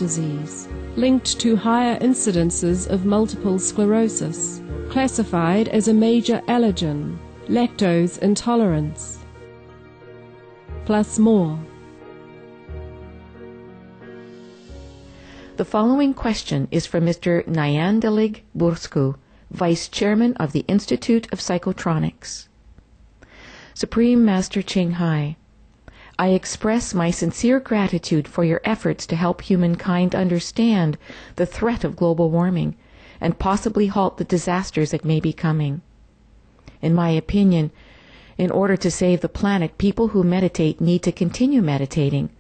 disease, linked to higher incidences of multiple sclerosis, classified as a major allergen, lactose intolerance, plus more. The following question is from Mr. Nyandalig Bursku, Vice Chairman of the Institute of Psychotronics. Supreme Master Ching Hai, I express my sincere gratitude for your efforts to help humankind understand the threat of global warming and possibly halt the disasters that may be coming. In my opinion, in order to save the planet, people who meditate need to continue meditating,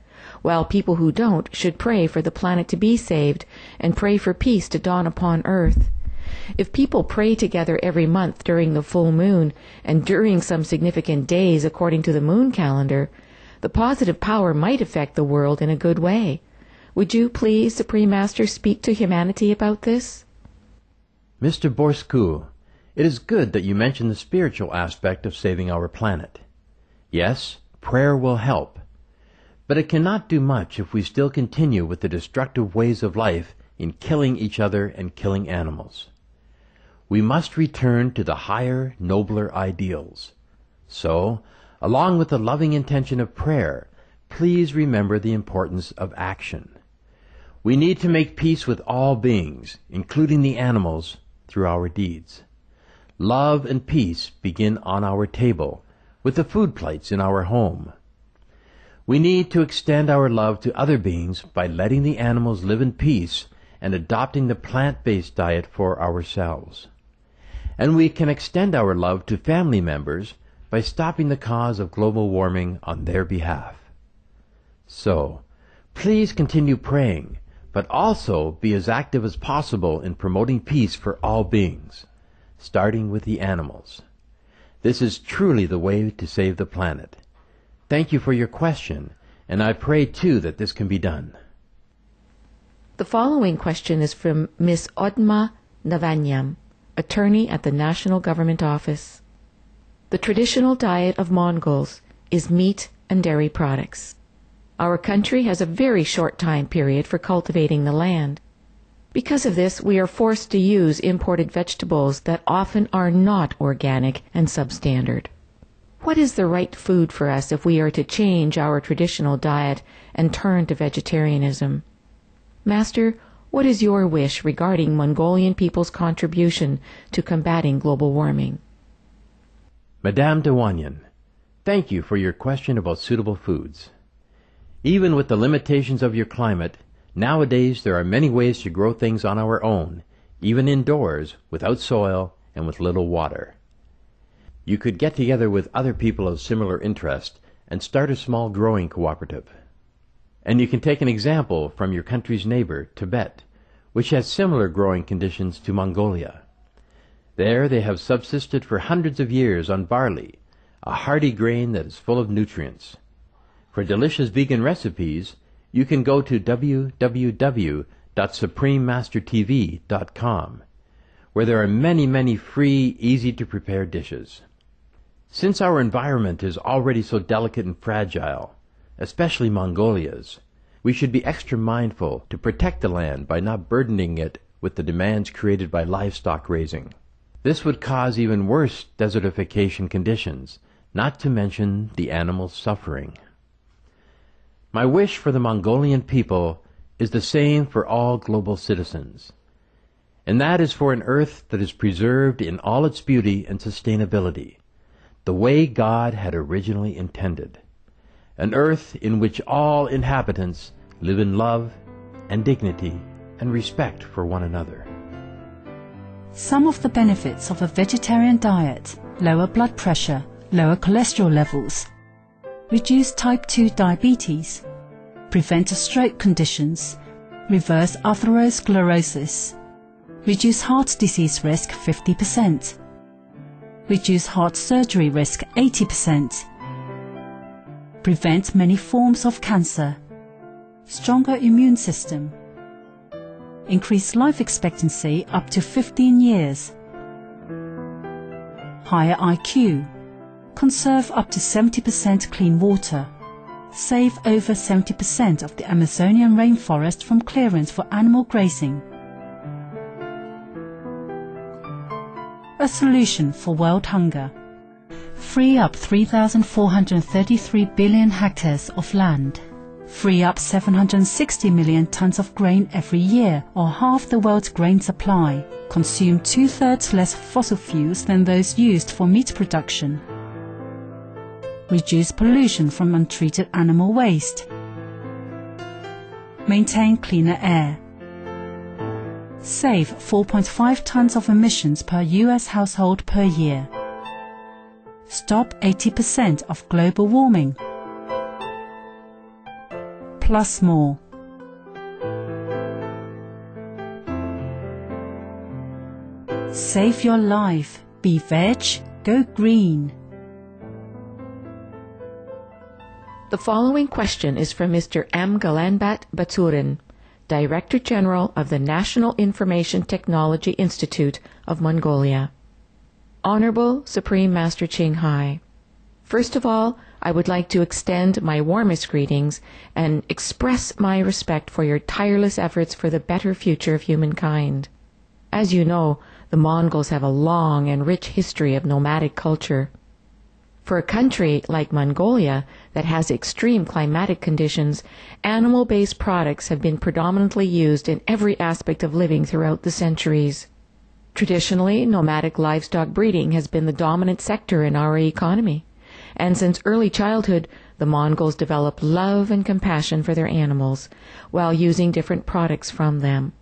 while people who don't should pray for the planet to be saved and pray for peace to dawn upon Earth. If people pray together every month during the full moon and during some significant days according to the moon calendar, the positive power might affect the world in a good way. Would you please, Supreme Master, speak to humanity about this? Mr. Borsku, it is good that you mention the spiritual aspect of saving our planet. Yes, prayer will help. But it cannot do much if we still continue with the destructive ways of life in killing each other and killing animals. We must return to the higher, nobler ideals. So, along with the loving intention of prayer, please remember the importance of action. We need to make peace with all beings, including the animals, through our deeds. Love and peace begin on our table, with the food plates in our home. We need to extend our love to other beings by letting the animals live in peace and adopting the plant-based diet for ourselves. And we can extend our love to family members by stopping the cause of global warming on their behalf. So, please continue praying, but also be as active as possible in promoting peace for all beings, starting with the animals. This is truly the way to save the planet. Thank you for your question, and I pray too that this can be done. The following question is from Ms. Odma Navanyam, attorney at the National Government Office. The traditional diet of Mongols is meat and dairy products. Our country has a very short time period for cultivating the land. Because of this, we are forced to use imported vegetables that often are not organic and substandard. What is the right food for us if we are to change our traditional diet and turn to vegetarianism? Master, what is your wish regarding Mongolian people's contribution to combating global warming? Madame de Wanyan, thank you for your question about suitable foods. Even with the limitations of your climate, nowadays there are many ways to grow things on our own, even indoors, without soil and with little water. You could get together with other people of similar interest and start a small growing cooperative. And you can take an example from your country's neighbor, Tibet, which has similar growing conditions to Mongolia. There they have subsisted for hundreds of years on barley, a hardy grain that is full of nutrients. For delicious vegan recipes, you can go to www.suprememastertv.com, where there are many free, easy-to-prepare dishes. Since our environment is already so delicate and fragile, especially Mongolia's, we should be extra mindful to protect the land by not burdening it with the demands created by livestock raising. This would cause even worse desertification conditions, not to mention the animals' suffering. My wish for the Mongolian people is the same for all global citizens, and that is for an earth that is preserved in all its beauty and sustainability, the way God had originally intended, an earth in which all inhabitants live in love and dignity and respect for one another. Some of the benefits of a vegetarian diet: lower blood pressure, lower cholesterol levels, reduce type 2 diabetes, prevent stroke conditions, reverse atherosclerosis, reduce heart disease risk 50%, reduce heart surgery risk 80%, prevent many forms of cancer, stronger immune system, increase life expectancy up to 15 years, higher IQ, conserve up to 70% clean water, Save over 70% of the Amazonian rainforest from clearance for animal grazing. A solution for world hunger. Free up 3,433 billion hectares of land. Free up 760 million tons of grain every year, or half the world's grain supply. Consume 2/3 less fossil fuels than those used for meat production. Reduce pollution from untreated animal waste. Maintain cleaner air. Save 4.5 tons of emissions per US household per year. Stop 80% of global warming. Plus more. Save your life. Be veg, go green. The following question is from Mr. M. Galanbat Baturin, Director General of the National Information Technology Institute of Mongolia. Honorable Supreme Master Ching Hai, first of all, I would like to extend my warmest greetings and express my respect for your tireless efforts for the better future of humankind. As you know, the Mongols have a long and rich history of nomadic culture. For a country like Mongolia that has extreme climatic conditions, animal-based products have been predominantly used in every aspect of living throughout the centuries. Traditionally, nomadic livestock breeding has been the dominant sector in our economy, and since early childhood, the Mongols developed love and compassion for their animals while using different products from them.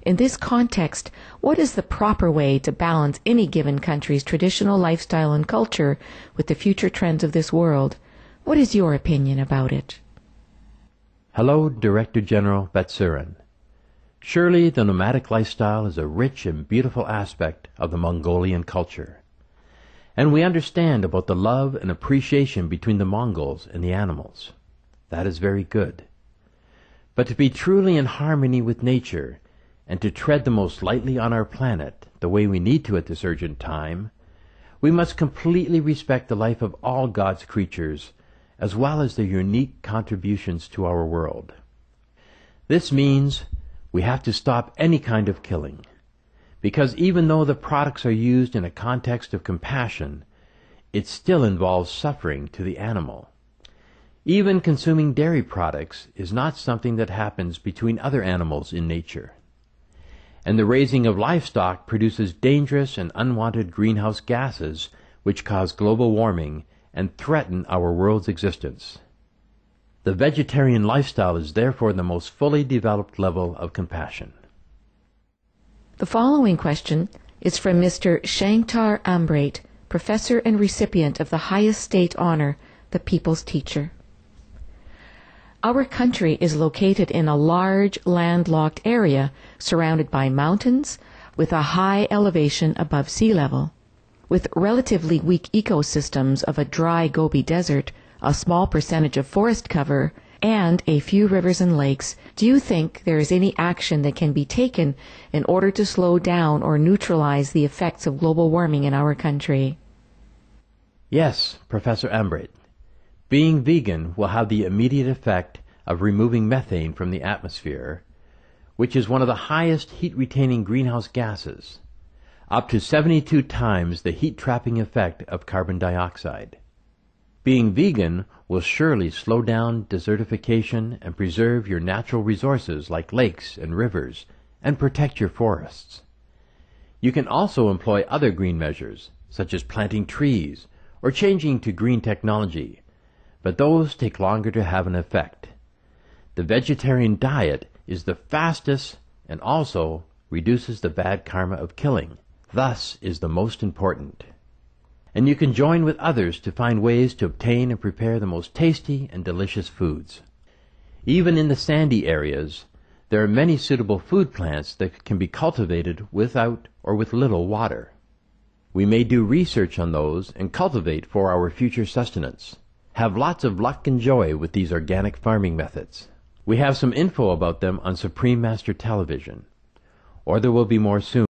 In this context, what is the proper way to balance any given country's traditional lifestyle and culture with the future trends of this world? What is your opinion about it? Hello, Director General Baturin. Surely the nomadic lifestyle is a rich and beautiful aspect of the Mongolian culture. And we understand about the love and appreciation between the Mongols and the animals. That is very good. But to be truly in harmony with nature, and to tread the most lightly on our planet, the way we need to at this urgent time, we must completely respect the life of all God's creatures, as well as their unique contributions to our world. This means we have to stop any kind of killing, because even though the products are used in a context of compassion, it still involves suffering to the animal. Even consuming dairy products is not something that happens between other animals in nature. And the raising of livestock produces dangerous and unwanted greenhouse gases which cause global warming and threaten our world's existence. The vegetarian lifestyle is therefore the most fully developed level of compassion. The following question is from Mr. Shankar Ambrait, Professor and recipient of the highest state honor, the People's Teacher. Our country is located in a large landlocked area surrounded by mountains with a high elevation above sea level. With relatively weak ecosystems of a dry Gobi Desert, a small percentage of forest cover, and a few rivers and lakes, do you think there is any action that can be taken in order to slow down or neutralize the effects of global warming in our country? Yes, Professor Ambrait. Being vegan will have the immediate effect of removing methane from the atmosphere, which is one of the highest heat-retaining greenhouse gases, up to 72 times the heat-trapping effect of carbon dioxide. Being vegan will surely slow down desertification and preserve your natural resources like lakes and rivers, and protect your forests. You can also employ other green measures, such as planting trees or changing to green technology, but those take longer to have an effect. The vegetarian diet is the fastest and also reduces the bad karma of killing, thus is the most important. And you can join with others to find ways to obtain and prepare the most tasty and delicious foods. Even in the sandy areas, there are many suitable food plants that can be cultivated without or with little water. We may do research on those and cultivate for our future sustenance. Have lots of luck and joy with these organic farming methods. We have some info about them on Supreme Master Television, or there will be more soon.